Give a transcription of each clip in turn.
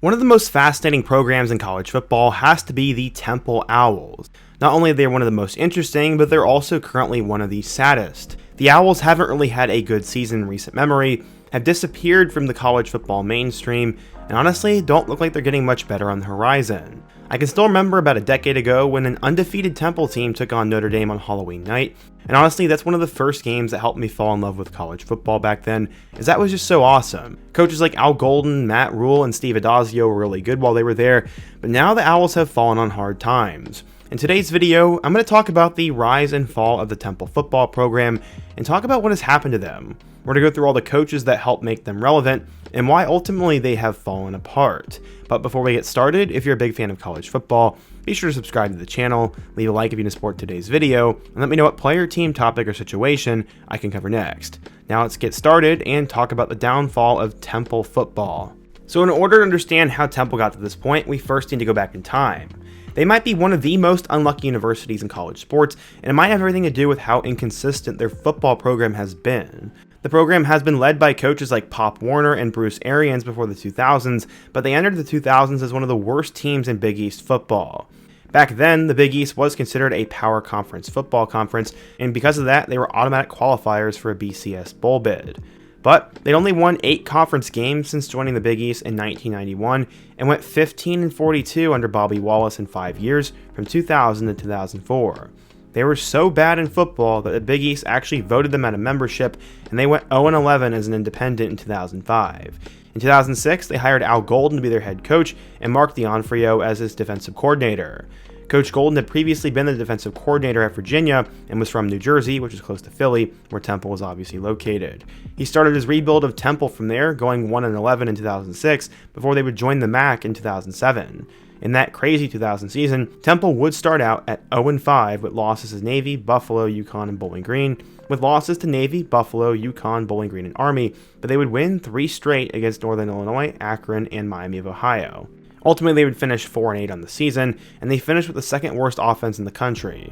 One of the most fascinating programs in college football has to be the Temple Owls. Not only are they one of the most interesting, but they're also currently one of the saddest. The Owls haven't really had a good season in recent memory, have disappeared from the college football mainstream, and honestly don't look like they're getting much better on the horizon. I can still remember about a decade ago when an undefeated Temple team took on Notre Dame on Halloween night, and honestly that's one of the first games that helped me fall in love with college football back then, as that was just so awesome. Coaches like Al Golden, Matt Rhule, and Steve Addazio were really good while they were there, but now the Owls have fallen on hard times. In today's video, I'm going to talk about the rise and fall of the Temple football program and talk about what has happened to them. We're going to go through all the coaches that helped make them relevant and why ultimately they have fallen apart. But before we get started, if you're a big fan of college football, be sure to subscribe to the channel, leave a like if you support today's video, and let me know what player, team, topic, or situation I can cover next. Now let's get started and talk about the downfall of Temple football. So in order to understand how Temple got to this point, we first need to go back in time. They might be one of the most unlucky universities in college sports, and it might have everything to do with how inconsistent their football program has been. The program has been led by coaches like Pop Warner and Bruce Arians before the 2000s, but they entered the 2000s as one of the worst teams in Big East football. Back then, the Big East was considered a power conference football conference, and because of that, they were automatic qualifiers for a BCS bowl bid. But they'd only won 8 conference games since joining the Big East in 1991 and went 15-42 under Bobby Wallace in 5 years, from 2000 to 2004. They were so bad in football that the Big East actually voted them out of membership, and they went 0-11 as an independent in 2005. In 2006, they hired Al Golden to be their head coach and Mark D'Onofrio as his defensive coordinator. Coach Golden had previously been the defensive coordinator at Virginia and was from New Jersey, which is close to Philly, where Temple was obviously located. He started his rebuild of Temple from there, going 1-11 in 2006, before they would join the MAC in 2007. In that crazy 2000 season, Temple would start out at 0-5 with losses to Navy, Buffalo, UConn, and Bowling Green, with losses to Navy, Buffalo, UConn, Bowling Green, and Army, but they would win 3 straight against Northern Illinois, Akron, and Miami of Ohio. Ultimately, they would finish 4-8 on the season, and they finished with the second worst offense in the country.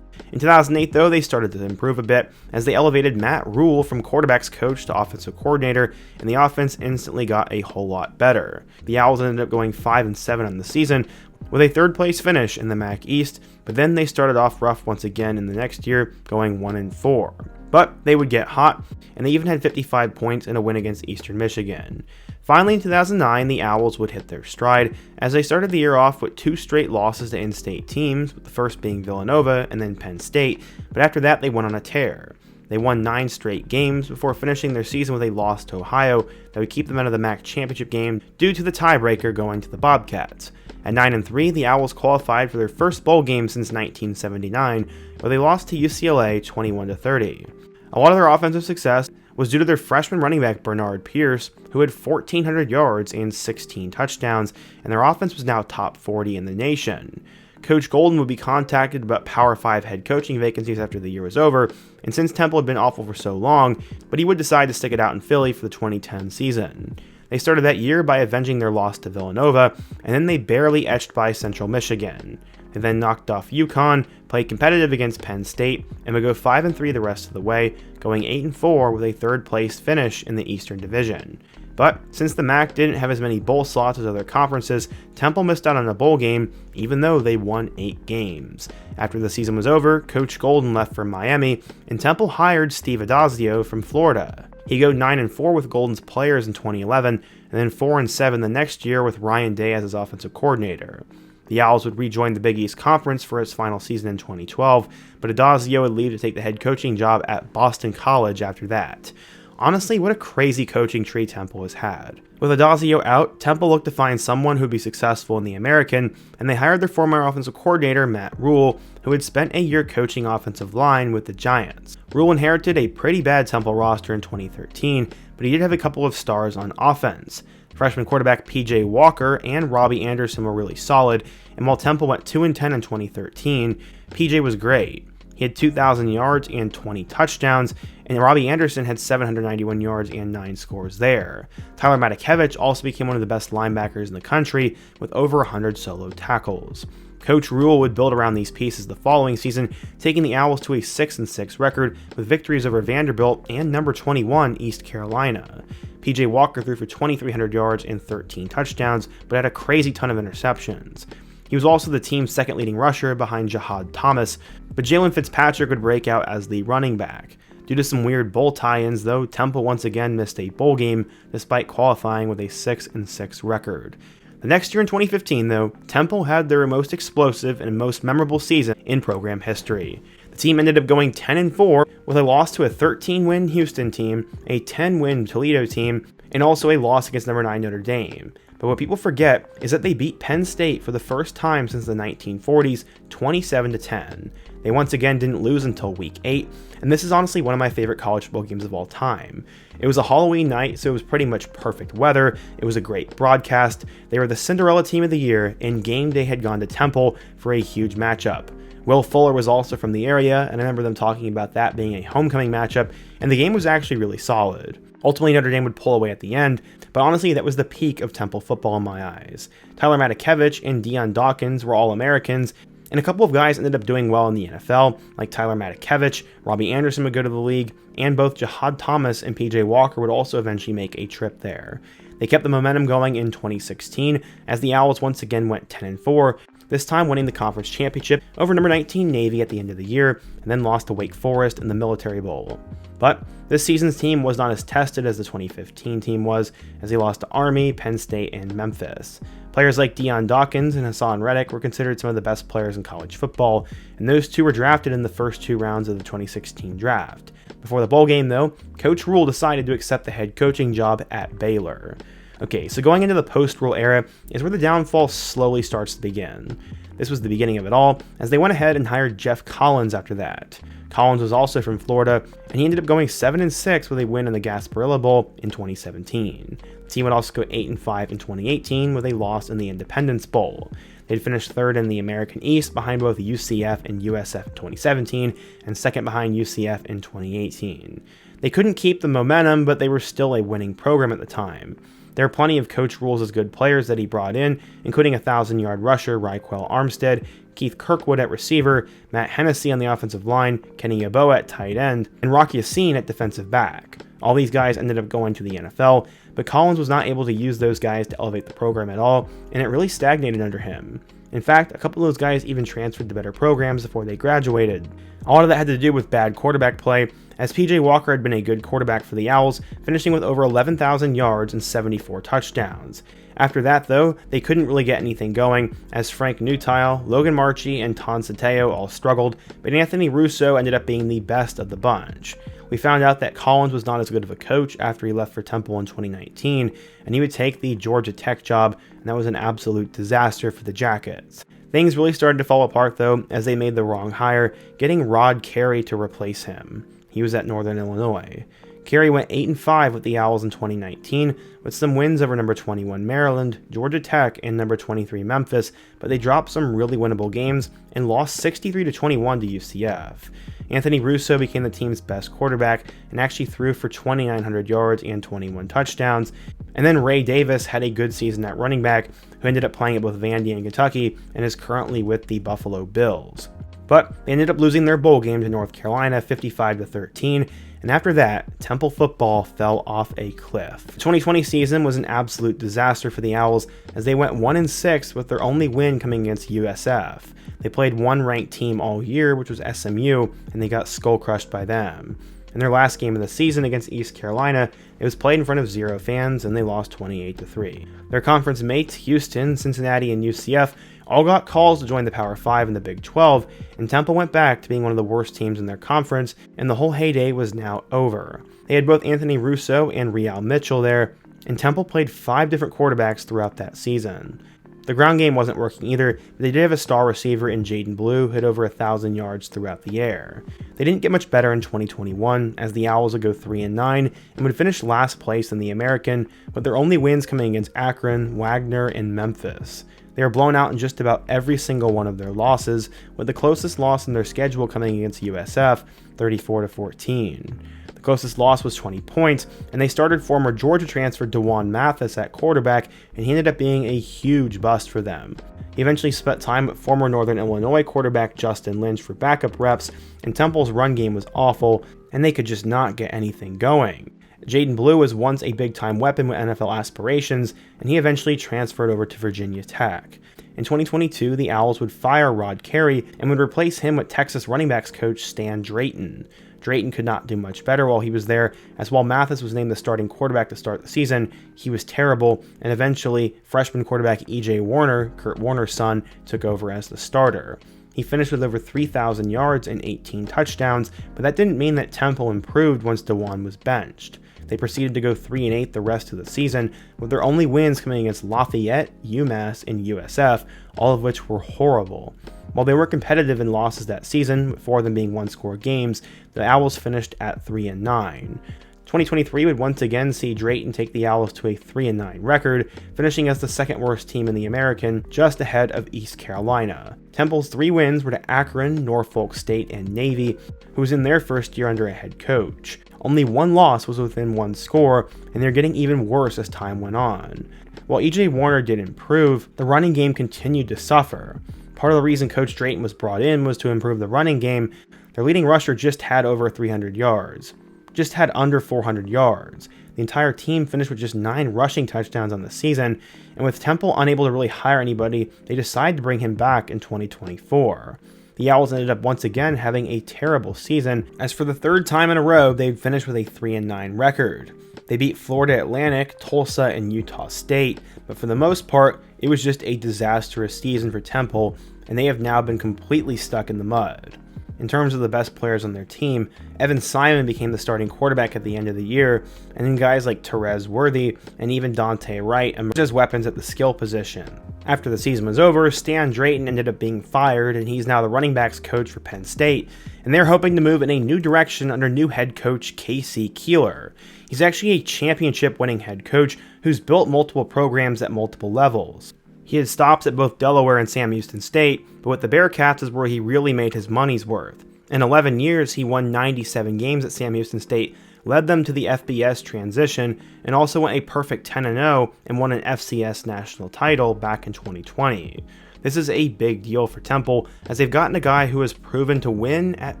In 2008, though, they started to improve a bit as they elevated Matt Rhule from quarterbacks coach to offensive coordinator, and the offense instantly got a whole lot better. The Owls ended up going 5-7 on the season, with a third-place finish in the MAC East, but then they started off rough once again in the next year, going 1-4. But they would get hot, and they even had 55 points in a win against Eastern Michigan. Finally, in 2009, the Owls would hit their stride, as they started the year off with 2 straight losses to in-state teams, with the first being Villanova and then Penn State, but after that they went on a tear. They won 9 straight games before finishing their season with a loss to Ohio that would keep them out of the MAC championship game due to the tiebreaker going to the Bobcats. At 9-3, the Owls qualified for their first bowl game since 1979, where they lost to UCLA 21-30. A lot of their offensive success was due to their freshman running back Bernard Pierce, who had 1,400 yards and 16 touchdowns, and their offense was now top 40 in the nation. Coach Golden would be contacted about Power 5 head coaching vacancies after the year was over, and since Temple had been awful for so long, but he would decide to stick it out in Philly for the 2010 season. They started that year by avenging their loss to Villanova, and then they barely etched by Central Michigan. They then knocked off UConn, played competitive against Penn State, and would go 5-3 the rest of the way, going 8-4 with a third-place finish in the Eastern Division. But since the MAC didn't have as many bowl slots as other conferences, Temple missed out on a bowl game, even though they won 8 games. After the season was over, Coach Golden left for Miami, and Temple hired Steve Addazio from Florida. He'd go 9-4 with Golden's players in 2011, and then 4-7 the next year with Ryan Day as his offensive coordinator. The Owls would rejoin the Big East Conference for its final season in 2012, but Addazio would leave to take the head coaching job at Boston College after that. Honestly, what a crazy coaching tree Temple has had. With Addazio out, Temple looked to find someone who would be successful in the American, and they hired their former offensive coordinator, Matt Rhule, who had spent a year coaching offensive line with the Giants. Rhule inherited a pretty bad Temple roster in 2013, but he did have a couple of stars on offense. Freshman quarterback PJ Walker and Robbie Anderson were really solid, and while Temple went 2-10 in 2013, PJ was great. He had 2,000 yards and 20 touchdowns, and Robbie Anderson had 791 yards and 9 scores there. Tyler Matakevich also became one of the best linebackers in the country with over 100 solo tackles. Coach Rhule would build around these pieces the following season, taking the Owls to a 6-6 record with victories over Vanderbilt and number 21 East Carolina. PJ Walker threw for 2,300 yards and 13 touchdowns, but had a crazy ton of interceptions. He was also the team's second leading rusher behind Jahad Thomas, but Jalen Fitzpatrick would break out as the running back. Due to some weird bowl tie-ins though, Temple once again missed a bowl game despite qualifying with a 6-6 record. The next year in 2015 though, Temple had their most explosive and most memorable season in program history. The team ended up going 10-4 with a loss to a 13-win Houston team, a 10-win Toledo team, and also a loss against number 9 Notre Dame. But what people forget is that they beat Penn State for the first time since the 1940s, 27-10. They once again didn't lose until week 8, and this is honestly one of my favorite college football games of all time. It was a Halloween night, so it was pretty much perfect weather. It was a great broadcast. They were the Cinderella team of the year, and game day had gone to Temple for a huge matchup. Will Fuller was also from the area, and I remember them talking about that being a homecoming matchup, and the game was actually really solid. Ultimately, Notre Dame would pull away at the end, but honestly, that was the peak of Temple football in my eyes. Tyler Matakevich and Dion Dawkins were All-Americans, and a couple of guys ended up doing well in the NFL, like Tyler Matakevich. Robbie Anderson would go to the league, and both Jahad Thomas and PJ Walker would also eventually make a trip there. They kept the momentum going in 2016, as the Owls once again went 10-4, this time winning the conference championship over number 19 Navy at the end of the year, and then lost to Wake Forest in the Military Bowl. But this season's team was not as tested as the 2015 team was, as they lost to Army, Penn State, and Memphis. Players like Dion Dawkins and Hassan Reddick were considered some of the best players in college football, and those two were drafted in the first 2 rounds of the 2016 draft. Before the bowl game, though, Coach Rhule decided to accept the head coaching job at Baylor. Okay, so going into the post-Rhule era is where the downfall slowly starts to begin. This was the beginning of it all, as they went ahead and hired Jeff Collins after that. Collins was also from Florida, and he ended up going 7-6 with a win in the Gasparilla Bowl in 2017. The team would also go 8-5 in 2018 with a loss in the Independence Bowl. They'd finished third in the American East behind both UCF and USF in 2017, and second behind UCF in 2018. They couldn't keep the momentum, but they were still a winning program at the time. There are plenty of Coach Rhule's good players that he brought in, including a 1,000-yard rusher, Raquel Armstead, Keith Kirkwood at receiver, Matt Hennessy on the offensive line, Kenny Yeboah at tight end, and Rocky Yassin at defensive back. All these guys ended up going to the NFL, but Collins was not able to use those guys to elevate the program at all, and it really stagnated under him. In fact, a couple of those guys even transferred to better programs before they graduated. A lot of that had to do with bad quarterback play, as PJ Walker had been a good quarterback for the Owls, finishing with over 11,000 yards and 74 touchdowns. After that, though, they couldn't really get anything going, as Frank Nutile, Logan Marchi, and Ton Sateo all struggled, but Anthony Russo ended up being the best of the bunch. We found out that Collins was not as good of a coach after he left for Temple in 2019, and he would take the Georgia Tech job, and that was an absolute disaster for the Jackets. Things really started to fall apart, though, as they made the wrong hire, getting Rod Carey to replace him. He was at Northern Illinois. Carey went 8-5 with the Owls in 2019, with some wins over number 21 Maryland, Georgia Tech, and number 23 Memphis, but they dropped some really winnable games and lost 63-21 to UCF. Anthony Russo became the team's best quarterback and actually threw for 2,900 yards and 21 touchdowns. And then Ray Davis had a good season at running back, who ended up playing at both Vandy and Kentucky and is currently with the Buffalo Bills. But they ended up losing their bowl game to North Carolina 55-13, and after that, Temple football fell off a cliff. The 2020 season was an absolute disaster for the Owls, as they went 1-6 with their only win coming against USF. They played one ranked team all year, which was SMU, and they got skull crushed by them. In their last game of the season against East Carolina, it was played in front of 0 fans, and they lost 28-3. Their conference mates, Houston, Cincinnati, and UCF, all got calls to join the Power 5 in the Big 12, and Temple went back to being one of the worst teams in their conference, and the whole heyday was now over. They had both Anthony Russo and Real Mitchell there, and Temple played 5 different quarterbacks throughout that season. The ground game wasn't working either, but they did have a star receiver in Jaden Blue who hit over 1,000 yards throughout the air. They didn't get much better in 2021, as the Owls would go 3-9 and would finish last place in the American, with their only wins coming against Akron, Wagner, and Memphis. They were blown out in just about every single one of their losses, with the closest loss in their schedule coming against USF, 34-14. The closest loss was 20 points, and they started former Georgia transfer D'Wan Mathis at quarterback, and he ended up being a huge bust for them. He eventually spent time with former Northern Illinois quarterback Justin Lynch for backup reps, and Temple's run game was awful, and they could just not get anything going. Jaden Blue was once a big-time weapon with NFL aspirations, and he eventually transferred over to Virginia Tech. In 2022, the Owls would fire Rod Carey and would replace him with Texas running backs coach Stan Drayton. Drayton could not do much better while he was there, as while Mathis was named the starting quarterback to start the season, he was terrible, and eventually freshman quarterback E.J. Warner, Kurt Warner's son, took over as the starter. He finished with over 3,000 yards and 18 touchdowns, but that didn't mean that Temple improved once D'Wan was benched. They proceeded to go 3-8 the rest of the season, with their only wins coming against Lafayette, UMass, and USF, all of which were horrible. While they were competitive in losses that season, with 4 of them being one-score games, the Owls finished at 3-9. 2023 would once again see Drayton take the Owls to a 3-9 record, finishing as the second worst team in the American, just ahead of East Carolina. Temple's 3 wins were to Akron, Norfolk State, and Navy, who was in their first year under a head coach. Only 1 loss was within 1 score, and they're getting even worse as time went on. While E.J. Warner did improve, the running game continued to suffer. Part of the reason Coach Drayton was brought in was to improve the running game. Their leading rusher just had over 300 yards. Just had under 400 yards. The entire team finished with just 9 rushing touchdowns on the season, and with Temple unable to really hire anybody, they decided to bring him back in 2024. The Owls ended up once again having a terrible season, as for the 3rd time in a row, they'd finished with a 3-9 record. They beat Florida Atlantic, Tulsa, and Utah State, but for the most part, it was just a disastrous season for Temple, and they have now been completely stuck in the mud. In terms of the best players on their team, Evan Simon became the starting quarterback at the end of the year, and then guys like Terez Worthy and even Dante Wright emerged as weapons at the skill position. After the season was over, Stan Drayton ended up being fired, and he's now the running backs coach for Penn State, and they're hoping to move in a new direction under new head coach K.C. Keeler. He's actually a championship-winning head coach who's built multiple programs at multiple levels. He had stops at both Delaware and Sam Houston State, but with the Bearcats is where he really made his money's worth. In 11 years, he won 97 games at Sam Houston State, led them to the FBS transition, and also went a perfect 10-0 and won an FCS national title back in 2020. This is a big deal for Temple, as they've gotten a guy who has proven to win at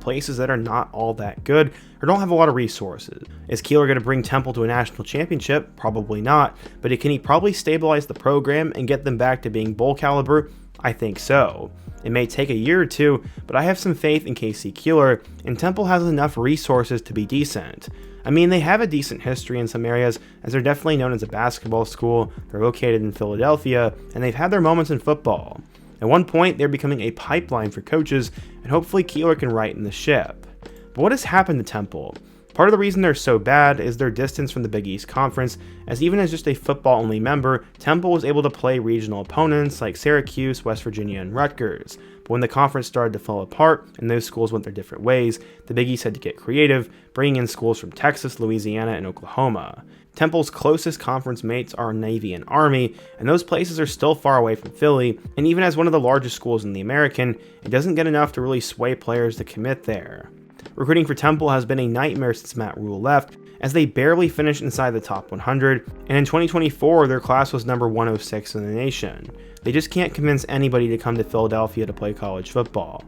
places that are not all that good or don't have a lot of resources. Is Keeler going to bring Temple to a national championship? Probably not, but can he probably stabilize the program and get them back to being bowl caliber? I think so. It may take a year or 2, but I have some faith in K.C. Keeler, and Temple has enough resources to be decent. I mean, they have a decent history in some areas, as they're definitely known as a basketball school, they're located in Philadelphia, and they've had their moments in football. At one point, they're becoming a pipeline for coaches, and hopefully Keeler can righten the ship. But what has happened to Temple? Part of the reason they're so bad is their distance from the Big East Conference, as even as just a football-only member, Temple was able to play regional opponents like Syracuse, West Virginia, and Rutgers. But when the conference started to fall apart and those schools went their different ways, the Big East had to get creative, bringing in schools from Texas, Louisiana, and Oklahoma. Temple's closest conference mates are Navy and Army, and those places are still far away from Philly, and even as one of the largest schools in the American, it doesn't get enough to really sway players to commit there. Recruiting for Temple has been a nightmare since Matt Rhule left, as they barely finished inside the top 100, and in 2024 their class was number 106 in the nation. They just can't convince anybody to come to Philadelphia to play college football.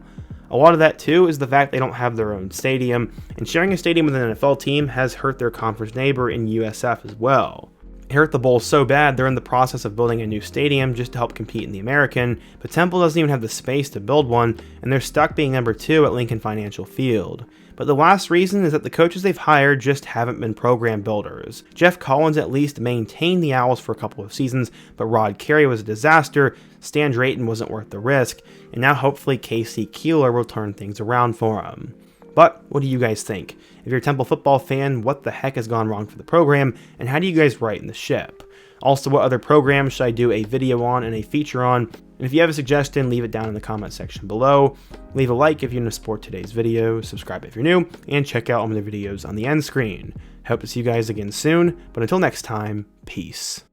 A lot of that too is the fact they don't have their own stadium, and sharing a stadium with an NFL team has hurt their conference neighbor in USF as well. It hurt the Bulls so bad they're in the process of building a new stadium just to help compete in the American, but Temple doesn't even have the space to build one, and they're stuck being number 2 at Lincoln Financial Field. But the last reason is that the coaches they've hired just haven't been program builders. Jeff Collins at least maintained the Owls for a couple of seasons, but Rod Carey was a disaster, Stan Drayton wasn't worth the risk, and now hopefully K.C. Keeler will turn things around for him. But what do you guys think? If you're a Temple football fan, what the heck has gone wrong for the program, and how do you guys righten the ship? Also, what other programs should I do a video on and a feature on? And if you have a suggestion, leave it down in the comment section below. Leave a like if you want to support today's video, subscribe if you're new, and check out all my other videos on the end screen. Hope to see you guys again soon, but until next time, peace.